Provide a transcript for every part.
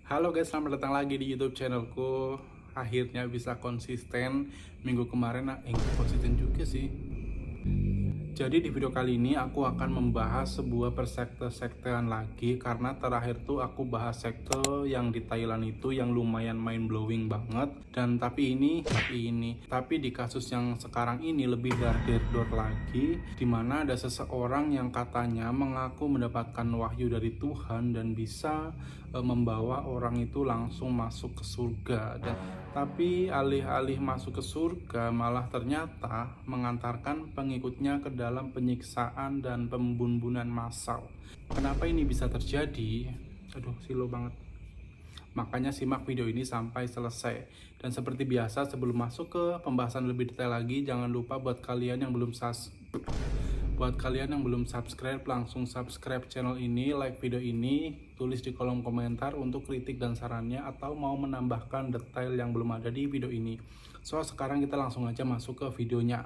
Halo guys, selamat datang lagi di YouTube channelku. Akhirnya bisa konsisten. Minggu kemarin konsisten juga sih. Jadi di video kali ini aku akan membahas sebuah persekte-sektean lagi, karena terakhir tuh aku bahas sekte yang di Thailand itu yang lumayan mind blowing banget. Dan tapi di kasus yang sekarang ini lebih dar lagi, dimana ada seseorang yang katanya mengaku mendapatkan wahyu dari Tuhan dan bisa membawa orang itu langsung masuk ke surga. Tapi alih-alih masuk ke surga, malah ternyata mengantarkan pengikutnya ke dalam penyiksaan dan pembunuhan massal. Kenapa ini bisa terjadi? Aduh, silo banget. Makanya simak video ini sampai selesai. Dan seperti biasa, sebelum masuk ke pembahasan lebih detail lagi, jangan lupa buat kalian yang belum subscribe, langsung subscribe channel ini, like video ini, tulis di kolom komentar untuk kritik dan sarannya atau mau menambahkan detail yang belum ada di video ini. So, sekarang kita langsung aja masuk ke videonya.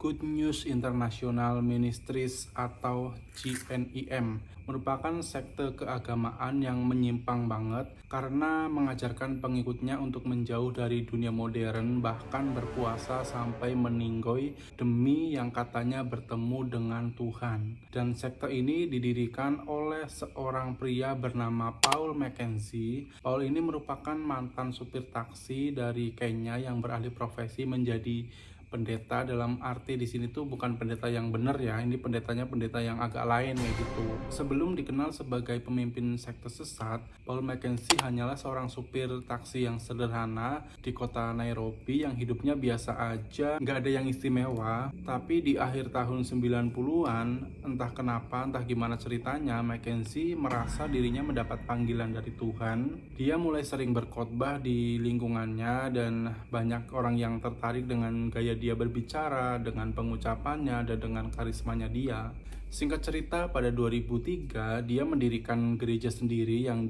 Good News International Ministries atau GNIM merupakan sekte keagamaan yang menyimpang banget karena mengajarkan pengikutnya untuk menjauh dari dunia modern, bahkan berpuasa sampai meninggoy demi yang katanya bertemu dengan Tuhan. Dan sekte ini didirikan oleh seorang pria bernama Paul Mackenzie. Paul ini merupakan mantan supir taksi dari Kenya yang beralih profesi menjadi pendeta. Dalam arti di sini tuh bukan pendeta yang benar ya, ini pendeta yang agak lain kayak gitu. Sebelum dikenal sebagai pemimpin sekte sesat, Paul Mackenzie hanyalah seorang supir taksi yang sederhana di kota Nairobi yang hidupnya biasa aja, nggak ada yang istimewa. Tapi di akhir tahun 90-an, entah kenapa, entah gimana ceritanya, Mackenzie merasa dirinya mendapat panggilan dari Tuhan. Dia mulai sering berkhotbah di lingkungannya dan banyak orang yang tertarik dengan gaya dia berbicara, dengan pengucapannya, dan dengan karismanya dia. Singkat cerita, pada 2003 dia mendirikan gereja sendiri yang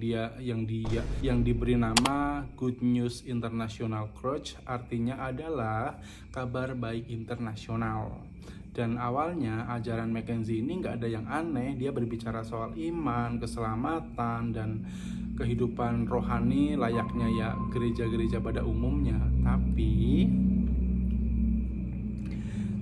diberi nama Good News International Church, artinya adalah kabar baik internasional. Dan awalnya ajaran Mackenzie ini nggak ada yang aneh, dia berbicara soal iman, keselamatan, dan kehidupan rohani layaknya ya gereja-gereja pada umumnya. Tapi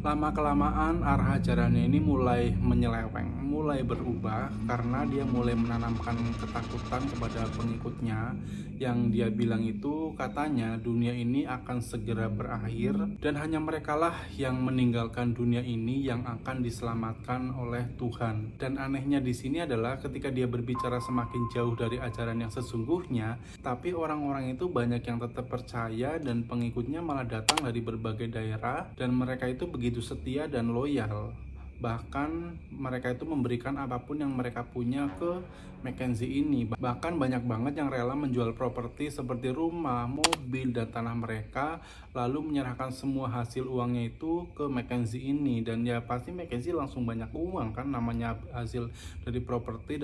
lama-kelamaan arah ajarannya ini mulai menyeleweng, mulai berubah karena dia mulai menanamkan ketakutan kepada pengikutnya, yang dia bilang itu katanya dunia ini akan segera berakhir dan hanya merekalah yang meninggalkan dunia ini yang akan diselamatkan oleh Tuhan. Dan anehnya di sini adalah ketika dia berbicara semakin jauh dari ajaran yang sesungguhnya, tapi orang-orang itu banyak yang tetap percaya dan pengikutnya malah datang dari berbagai daerah, dan mereka itu begitu setia dan loyal. Bahkan mereka itu memberikan apapun yang mereka punya ke Mackenzie ini. Bahkan banyak banget yang rela menjual properti seperti rumah, mobil, dan tanah mereka, lalu menyerahkan semua hasil uangnya itu ke Mackenzie ini. Dan ya pasti Mackenzie langsung banyak uang kan, namanya hasil dari properti.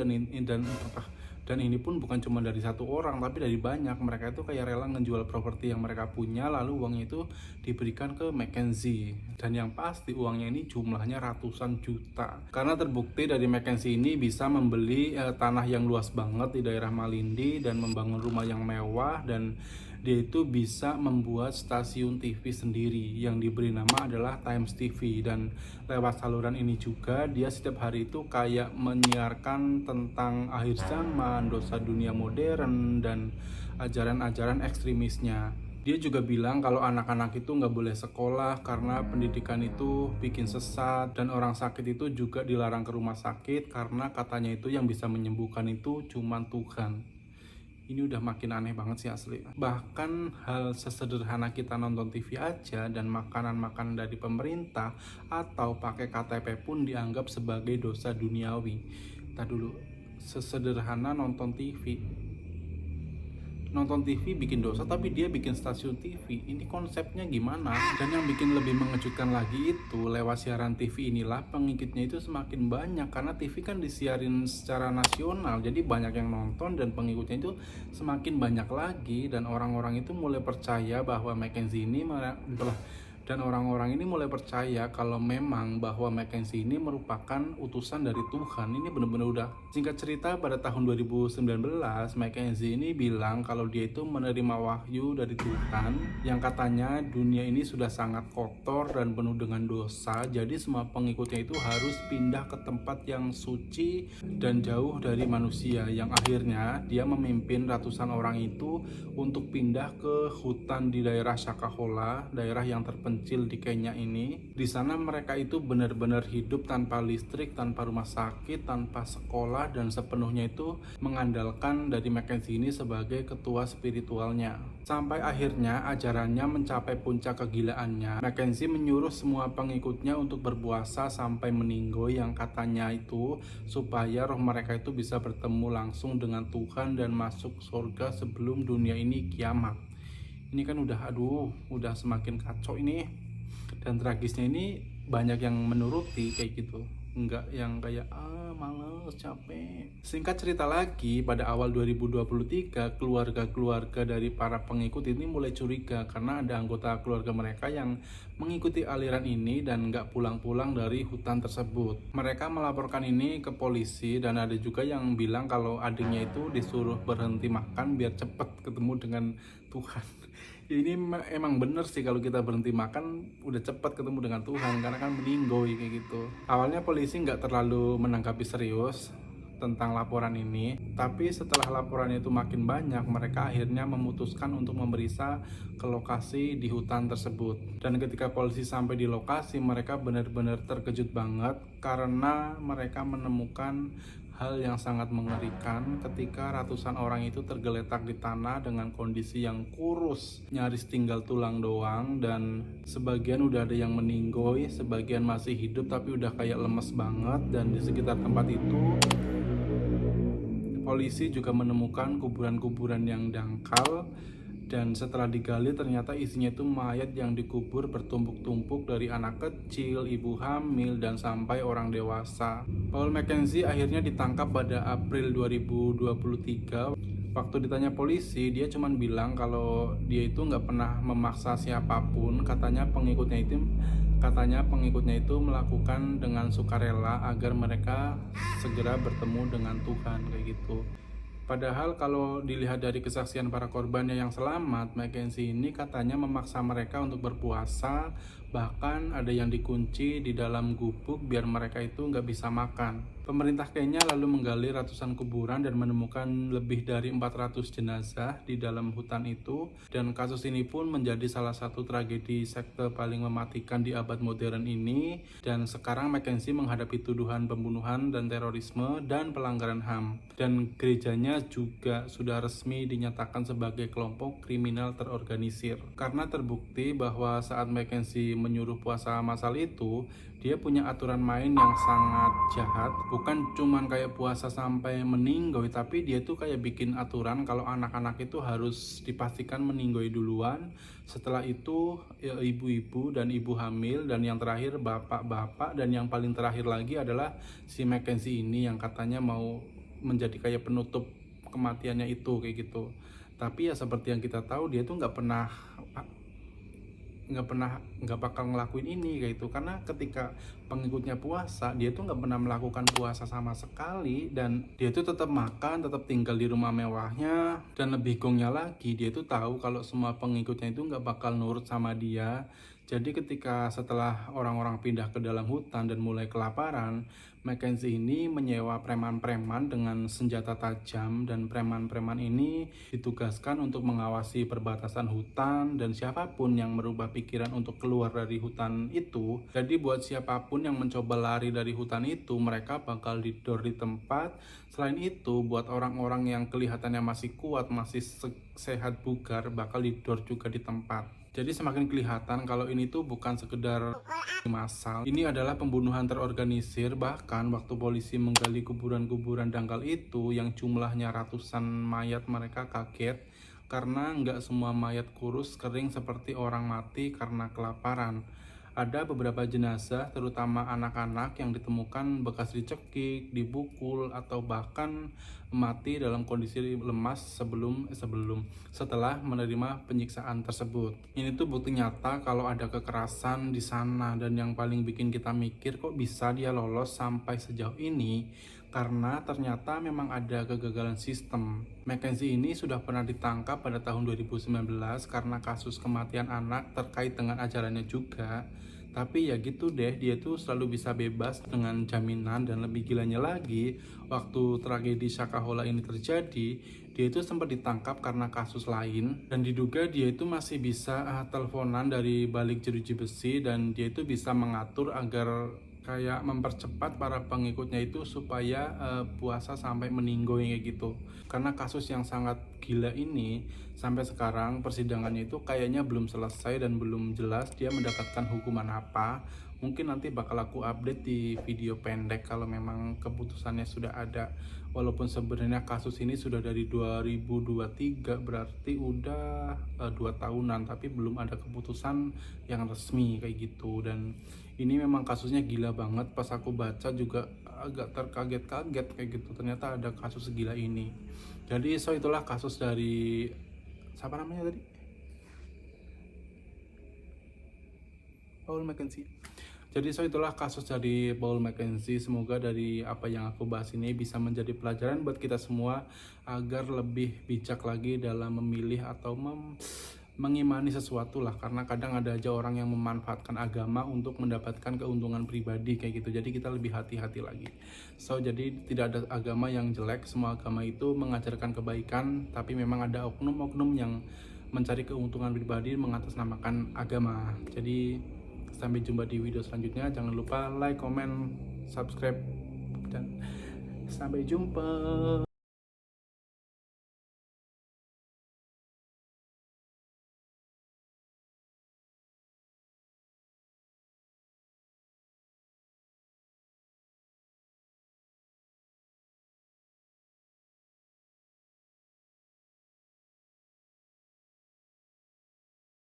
Dan ini pun bukan cuma dari satu orang, tapi dari banyak. Mereka itu kayak rela ngejual properti yang mereka punya, lalu uangnya itu diberikan ke Mackenzie. Dan yang pasti uangnya ini jumlahnya ratusan juta. Karena terbukti dari Mackenzie ini bisa membeli tanah yang luas banget di daerah Malindi dan membangun rumah yang mewah, dan dia itu bisa membuat stasiun TV sendiri yang diberi nama adalah Times TV. Dan lewat saluran ini juga dia setiap hari itu kayak menyiarkan tentang akhir zaman, dosa dunia modern, dan ajaran-ajaran ekstremisnya. Dia juga bilang kalau anak-anak itu nggak boleh sekolah karena pendidikan itu bikin sesat, dan orang sakit itu juga dilarang ke rumah sakit karena katanya itu yang bisa menyembuhkan itu cuma Tuhan. Ini udah makin aneh banget sih asli. Bahkan hal sesederhana kita nonton TV aja dan makanan-makanan dari pemerintah atau pakai KTP pun dianggap sebagai dosa duniawi. Tadi dulu, sesederhana nonton TV. nonton TV bikin dosa, tapi dia bikin stasiun TV. Ini konsepnya gimana? Dan yang bikin lebih mengejutkan lagi itu, lewat siaran TV inilah pengikutnya itu semakin banyak, karena TV kan disiarin secara nasional, jadi banyak yang nonton dan pengikutnya itu semakin banyak lagi. Dan orang-orang itu mulai percaya bahwa Mackenzie ini dan orang-orang ini mulai percaya kalau memang bahwa Mackenzie ini merupakan utusan dari Tuhan. Ini benar-benar udah. Singkat cerita, pada tahun 2019 Mackenzie ini bilang kalau dia itu menerima wahyu dari Tuhan yang katanya dunia ini sudah sangat kotor dan penuh dengan dosa, jadi semua pengikutnya itu harus pindah ke tempat yang suci dan jauh dari manusia. Yang akhirnya dia memimpin ratusan orang itu untuk pindah ke hutan di daerah Shakahola, daerah yang terpencil di Kenya ini. Di sana mereka itu benar-benar hidup tanpa listrik, tanpa rumah sakit, tanpa sekolah, dan sepenuhnya itu mengandalkan dari Mackenzie ini sebagai ketua spiritualnya. Sampai akhirnya ajarannya mencapai puncak kegilaannya. Mackenzie menyuruh semua pengikutnya untuk berpuasa sampai meninggoy, yang katanya itu supaya roh mereka itu bisa bertemu langsung dengan Tuhan dan masuk surga sebelum dunia ini kiamat. Ini kan udah semakin kacau ini. Dan tragisnya ini banyak yang menuruti kayak gitu, enggak yang kayak males, capek. Singkat cerita lagi, pada awal 2023 keluarga-keluarga dari para pengikut ini mulai curiga karena ada anggota keluarga mereka yang mengikuti aliran ini dan nggak pulang-pulang dari hutan tersebut. Mereka melaporkan ini ke polisi, dan ada juga yang bilang kalau adiknya itu disuruh berhenti makan biar cepet ketemu dengan Tuhan. Ini emang bener sih, kalau kita berhenti makan udah cepat ketemu dengan Tuhan, karena kan meninggoy kayak gitu. Awalnya polisi nggak terlalu menanggapi serius tentang laporan ini, tapi setelah laporannya itu makin banyak, mereka akhirnya memutuskan untuk memeriksa ke lokasi di hutan tersebut. Dan ketika polisi sampai di lokasi, mereka benar-benar terkejut banget karena mereka menemukan hal yang sangat mengerikan ketika ratusan orang itu tergeletak di tanah dengan kondisi yang kurus, nyaris tinggal tulang doang, dan sebagian udah ada yang meninggoy, sebagian masih hidup tapi udah kayak lemes banget. Dan di sekitar tempat itu polisi juga menemukan kuburan-kuburan yang dangkal, dan setelah digali ternyata isinya itu mayat yang dikubur bertumpuk-tumpuk, dari anak kecil, ibu hamil, dan sampai orang dewasa. Paul Mackenzie akhirnya ditangkap pada April 2023. Waktu ditanya polisi, dia cuma bilang kalau dia itu nggak pernah memaksa siapapun. Katanya pengikutnya itu melakukan dengan sukarela agar mereka segera bertemu dengan Tuhan kayak gitu. Padahal kalau dilihat dari kesaksian para korbannya yang selamat, Mackenzie ini katanya memaksa mereka untuk berpuasa, bahkan ada yang dikunci di dalam gubuk biar mereka itu nggak bisa makan. Pemerintah Kenya lalu menggali ratusan kuburan dan menemukan lebih dari 400 jenazah di dalam hutan itu, dan kasus ini pun menjadi salah satu tragedi sekte paling mematikan di abad modern ini. Dan sekarang Mackenzie menghadapi tuduhan pembunuhan dan terorisme dan pelanggaran HAM, dan gerejanya juga sudah resmi dinyatakan sebagai kelompok kriminal terorganisir karena terbukti bahwa saat Mackenzie menyuruh puasa massal itu, dia punya aturan main yang sangat jahat. Bukan cuman kayak puasa sampai meninggoy, tapi dia tuh kayak bikin aturan kalau anak-anak itu harus dipastikan meninggoy duluan. Setelah itu ya, ibu-ibu dan ibu hamil, dan yang terakhir bapak-bapak, dan yang paling terakhir lagi adalah si Mackenzie ini yang katanya mau menjadi kayak penutup kematiannya itu kayak gitu. Tapi ya seperti yang kita tahu, dia tuh nggak bakal ngelakuin ini kayak gitu, karena ketika pengikutnya puasa, dia tuh nggak pernah melakukan puasa sama sekali, dan dia tuh tetap makan, tetap tinggal di rumah mewahnya. Dan lebih gongnya lagi, dia tuh tahu kalau semua pengikutnya itu nggak bakal nurut sama dia. Jadi ketika setelah orang-orang pindah ke dalam hutan dan mulai kelaparan, Mackenzie ini menyewa preman-preman dengan senjata tajam, dan preman-preman ini ditugaskan untuk mengawasi perbatasan hutan dan siapapun yang merubah pikiran untuk keluar dari hutan itu. Jadi buat siapapun yang mencoba lari dari hutan itu, mereka bakal didor di tempat. Selain itu, buat orang-orang yang kelihatannya masih kuat, masih sehat bugar, bakal didor juga di tempat. Jadi semakin kelihatan kalau ini tuh bukan sekedar massal. Ini adalah pembunuhan terorganisir. Bahkan waktu polisi menggali kuburan-kuburan dangkal itu yang jumlahnya ratusan mayat, mereka kaget karena nggak semua mayat kurus kering seperti orang mati karena kelaparan. Ada beberapa jenazah, terutama anak-anak, yang ditemukan bekas dicekik, dipukul, atau bahkan mati dalam kondisi lemas setelah menerima penyiksaan tersebut. Ini tuh bukti nyata kalau ada kekerasan di sana, dan yang paling bikin kita mikir kok bisa dia lolos sampai sejauh ini, karena ternyata memang ada kegagalan sistem. Mackenzie ini sudah pernah ditangkap pada tahun 2019 karena kasus kematian anak terkait dengan ajarannya juga. Tapi ya gitu deh, dia tuh selalu bisa bebas dengan jaminan. Dan lebih gilanya lagi, waktu tragedi Shakahola ini terjadi, dia itu sempat ditangkap karena kasus lain, dan diduga dia itu masih bisa teleponan dari balik jeruji besi, dan dia itu bisa mengatur agar kayak mempercepat para pengikutnya itu supaya puasa sampai meninggoy kayak gitu. Karena kasus yang sangat gila ini sampai sekarang persidangannya itu kayaknya belum selesai dan belum jelas dia mendapatkan hukuman apa. Mungkin nanti bakal aku update di video pendek kalau memang keputusannya sudah ada. Walaupun sebenarnya kasus ini sudah dari 2023, berarti udah 2 tahunan, tapi belum ada keputusan yang resmi kayak gitu. Dan ini memang kasusnya gila banget, pas aku baca juga agak terkaget-kaget kayak gitu, ternyata ada kasus segila ini. Jadi itulah kasus dari siapa namanya tadi? Paul Mackenzie. Jadi itulah kasus dari Paul Mackenzie. Semoga dari apa yang aku bahas ini bisa menjadi pelajaran buat kita semua agar lebih bijak lagi dalam memilih atau mengimani sesuatu lah, karena kadang ada aja orang yang memanfaatkan agama untuk mendapatkan keuntungan pribadi kayak gitu. Jadi kita lebih hati-hati lagi. Jadi tidak ada agama yang jelek, semua agama itu mengajarkan kebaikan, tapi memang ada oknum-oknum yang mencari keuntungan pribadi mengatasnamakan agama. Jadi sampai jumpa di video selanjutnya. Jangan lupa like, comment, subscribe, dan sampai jumpa.